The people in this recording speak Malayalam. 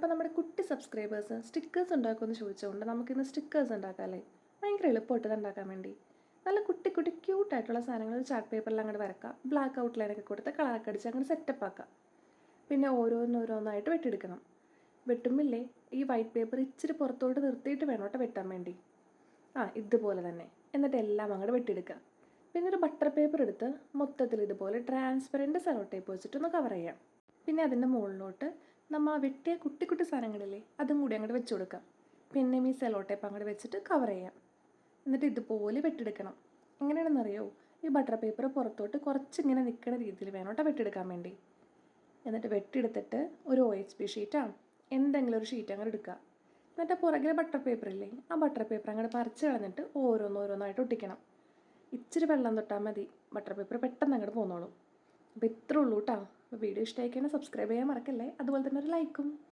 അപ്പോൾ നമ്മുടെ കുട്ടി സബ്സ്ക്രൈബേഴ്സ് സ്റ്റിക്കേഴ്സ് ഉണ്ടാക്കുമെന്ന് ചോദിച്ചുകൊണ്ട് നമുക്കിന്ന് സ്റ്റിക്കേഴ്സ് ഉണ്ടാക്കാമല്ലേ? ഭയങ്കര എളുപ്പമായിട്ട് ഇത് ഉണ്ടാക്കാൻ വേണ്ടി. നല്ല കുട്ടി കുട്ടി ക്യൂട്ടായിട്ടുള്ള സാധനങ്ങൾ ചാർട്ട് പേപ്പറിൽ അങ്ങോട്ട് വരക്കുക, ബ്ലാക്ക് ഔട്ട്ലൈനൊക്കെ കൊടുത്ത് കളറൊക്കെ അടിച്ച് അങ്ങോട്ട് സെറ്റപ്പ് ആക്കുക. പിന്നെ ഓരോന്നോരോന്നായിട്ട് വെട്ടിയെടുക്കണം. വെട്ടുമ്പില്ലേ ഈ വൈറ്റ് പേപ്പർ ഇച്ചിരി പുറത്തോട്ട് നിർത്തിയിട്ട് വേണം കേട്ടോ വെട്ടാൻ വേണ്ടി. ഇതുപോലെ തന്നെ. എന്നിട്ട് എല്ലാം അങ്ങോട്ട് വെട്ടിയെടുക്കുക. പിന്നെ ഒരു ബട്ടർ പേപ്പർ എടുത്ത് മൊത്തത്തിൽ ഇതുപോലെ ട്രാൻസ്പെറൻറ്റ് സെലോ ടേപ്പ് വെച്ചിട്ടൊന്ന് കവർ ചെയ്യാം. പിന്നെ അതിൻ്റെ മുകളിലോട്ട് നമ്മൾ ആ വെട്ടിയ കുട്ടി കുട്ടി സാധനങ്ങളില്ലേ അതും കൂടി അങ്ങോട്ട് വെച്ച് കൊടുക്കാം. പിന്നെയും ഈ സെലോ ടേപ്പ് അങ്ങോട്ട് വെച്ചിട്ട് കവർ ചെയ്യാം. എന്നിട്ട് ഇതുപോലെ വെട്ടിയെടുക്കണം. എങ്ങനെയാണെന്നറിയോ? ഈ ബട്ടർ പേപ്പർ പുറത്തോട്ട് കുറച്ചിങ്ങനെ നിൽക്കുന്ന രീതിയിൽ വേണം കേട്ടോ വെട്ടിയെടുക്കാൻ വേണ്ടി. എന്നിട്ട് വെട്ടിയെടുത്തിട്ട് ഒരു OHP ഷീറ്റാ എന്തെങ്കിലും ഒരു ഷീറ്റ് അങ്ങോട്ട് എടുക്കുക. എന്നിട്ട് പുറകിലെ ബട്ടർ പേപ്പറില്ലേ ആ ബട്ടർ പേപ്പർ അങ്ങോട്ട് പറിച്ച് കളഞ്ഞിട്ട് ഓരോന്നോരോന്നായിട്ട് ഒട്ടിക്കണം. ഇച്ചിരി വെള്ളം തൊട്ടാൽ മതി, ബട്ടർ പേപ്പർ പെട്ടെന്ന് അങ്ങോട്ട് പോന്നോളും. അപ്പോൾ ഇത്രേ ഉള്ളൂ കേട്ടോ. അപ്പോൾ വീഡിയോ ഇഷ്ടമായിക്കഴിഞ്ഞാൽ സബ്സ്ക്രൈബ് ചെയ്യാൻ മറക്കല്ലേ, അതുപോലെ തന്നെ ഒരു ലൈക്കും.